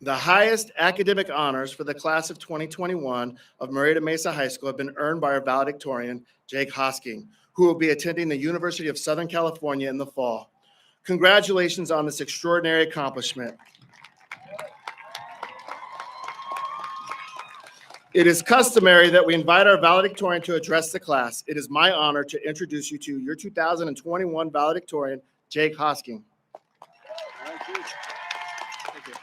The highest academic honors for the class of 2021 of Murrieta Mesa High School have been earned by our valedictorian, Jake Hosking, who will be attending the University of Southern California in the fall. Congratulations on this extraordinary accomplishment. It is customary that we invite our valedictorian to address the class. It is my honor to introduce you to your 2021 valedictorian, Jake Hosking. Thank you.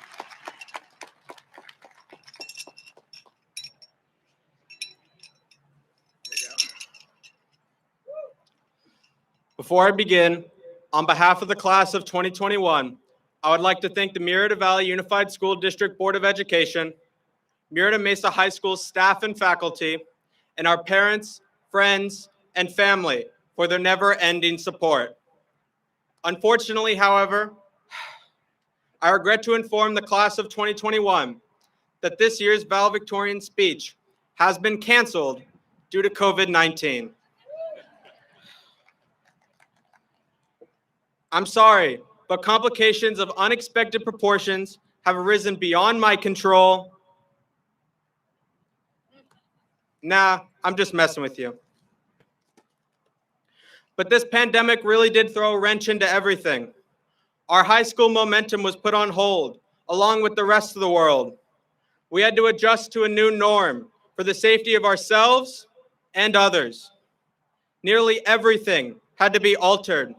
Before I begin, on behalf of the class of 2021, I would like to thank the Murrieta Valley Unified School District Board of Education, Murrieta Mesa High School staff and faculty, and our parents, friends, and family for their never-ending support. Unfortunately, however, I regret to inform the class of 2021 that this year's valedictorian speech has been canceled due to COVID-19. I'm sorry, but complications of unexpected proportions have arisen beyond my control. Nah, I'm just messing with you. But this pandemic really did throw a wrench into everything. Our high school momentum was put on hold, along with the rest of the world. We had to adjust to a new norm for the safety of ourselves and others. Nearly everything had to be altered.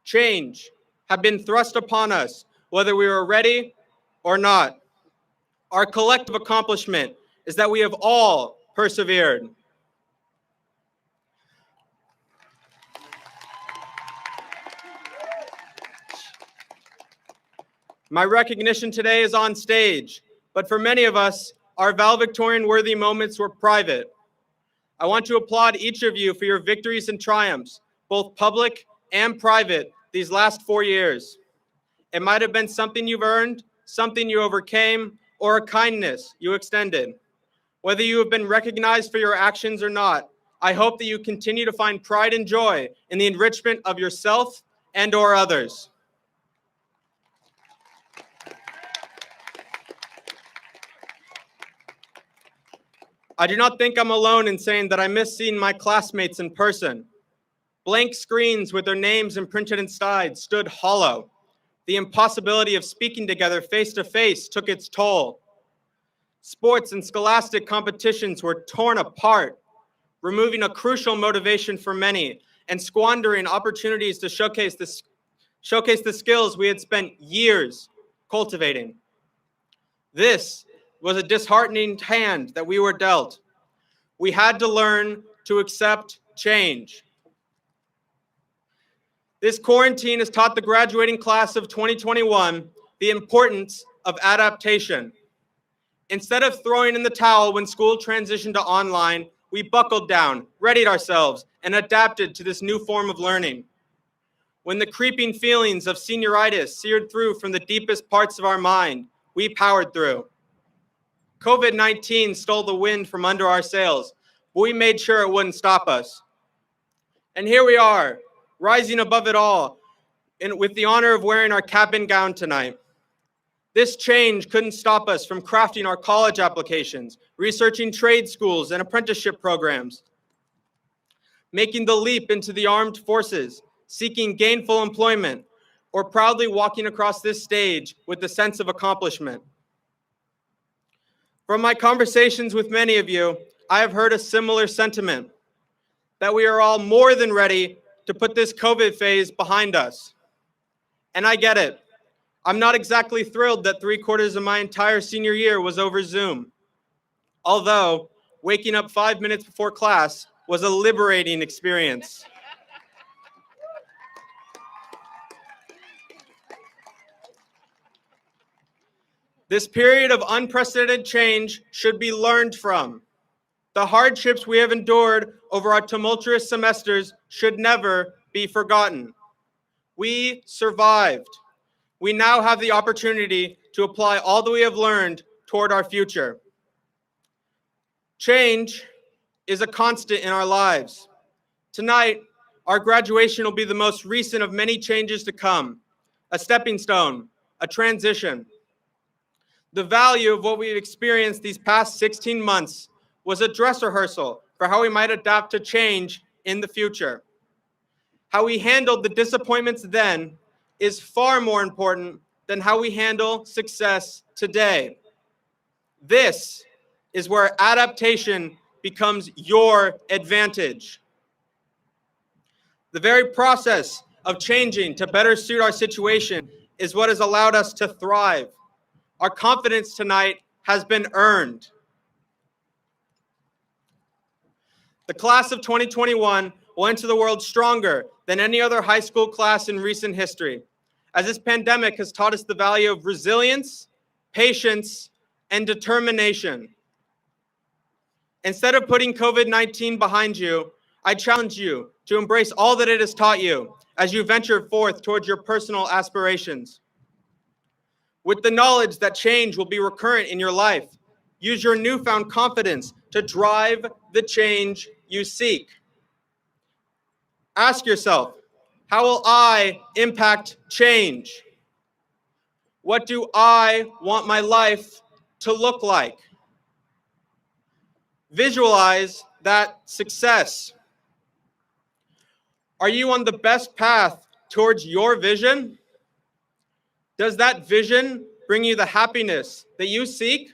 Change had been thrust upon us, whether we were ready or not. Our collective accomplishment is that we have all persevered. My recognition today is on stage, but for many of us, our valedictorian-worthy moments were private. I want to applaud each of you for your victories and triumphs, both public and private, these last 4 years. It might have been something you've earned, something you overcame, or a kindness you extended. Whether you have been recognized for your actions or not, I hope that you continue to find pride and joy in the enrichment of yourself and/or others. I do not think I'm alone in saying that I miss seeing my classmates in person. Blank screens with their names imprinted inside stood hollow. The impossibility of speaking together face to face took its toll. Sports and scholastic competitions were torn apart, removing a crucial motivation for many and squandering opportunities to showcase the skills we had spent years cultivating. This was a disheartening hand that we were dealt. We had to learn to accept change. This quarantine has taught the graduating class of 2021 the importance of adaptation. Instead of throwing in the towel when school transitioned to online, we buckled down, readied ourselves, and adapted to this new form of learning. When the creeping feelings of senioritis seared through from the deepest parts of our mind, we powered through. COVID-19 stole the wind from under our sails, but we made sure it wouldn't stop us. And here we are, rising above it all, with the honor of wearing our cap and gown tonight. This change couldn't stop us from crafting our college applications, researching trade schools and apprenticeship programs, making the leap into the armed forces, seeking gainful employment, or proudly walking across this stage with a sense of accomplishment. From my conversations with many of you, I have heard a similar sentiment, that we are all more than ready to put this COVID phase behind us. And I get it. I'm not exactly thrilled that 3/4 of my entire senior year was over Zoom. Although, waking up 5 minutes before class was a liberating experience. This period of unprecedented change should be learned from. The hardships we have endured over our tumultuous semesters should never be forgotten. We survived. We now have the opportunity to apply all that we have learned toward our future. Change is a constant in our lives. Tonight, our graduation will be the most recent of many changes to come, a stepping stone, a transition. The value of what we've experienced these past 16 months was a dress rehearsal for how we might adapt to change in the future. How we handled the disappointments then is far more important than how we handle success today. This is where adaptation becomes your advantage. The very process of changing to better suit our situation is what has allowed us to thrive. Our confidence tonight has been earned. The class of 2021 will enter the world stronger than any other high school class in recent history, as this pandemic has taught us the value of resilience, patience, and determination. Instead of putting COVID-19 behind you, I challenge you to embrace all that it has taught you as you venture forth towards your personal aspirations. With the knowledge that change will be recurrent in your life, use your newfound confidence to drive the change you seek. Ask yourself, how will I impact change? What do I want my life to look like? Visualize that success. Are you on the best path towards your vision? Does that vision bring you the happiness that you seek?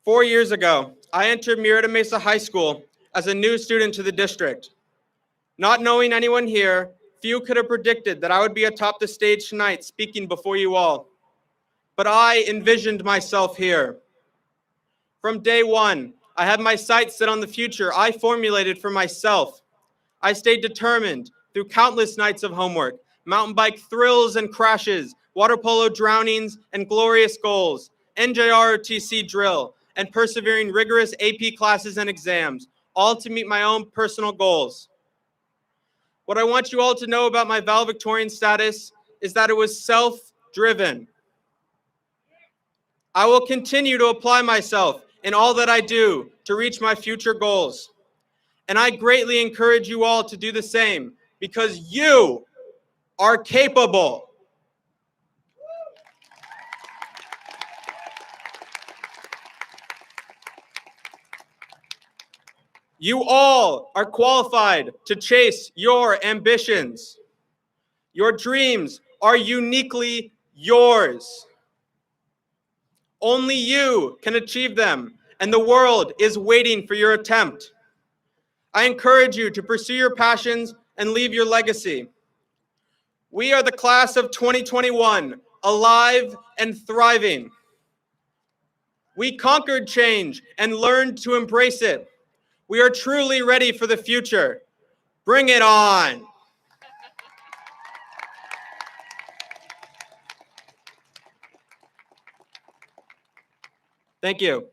4 years ago, I entered Murrieta Mesa High School as a new student to the district. Not knowing anyone here, few could have predicted that I would be atop the stage tonight speaking before you all. But I envisioned myself here. From day one, I had my sights set on the future I formulated for myself. I stayed determined through countless nights of homework, mountain bike thrills and crashes, water polo drownings and glorious goals, NJROTC drill, and persevering rigorous AP classes and exams, all to meet my own personal goals. What I want you all to know about my valedictorian status is that it was self-driven. I will continue to apply myself in all that I do to reach my future goals. And I greatly encourage you all to do the same because you are capable. You all are qualified to chase your ambitions. Your dreams are uniquely yours. Only you can achieve them, and the world is waiting for your attempt. I encourage you to pursue your passions and leave your legacy. We are the class of 2021, alive and thriving. We conquered change and learned to embrace it. We are truly ready for the future. Bring it on. Thank you.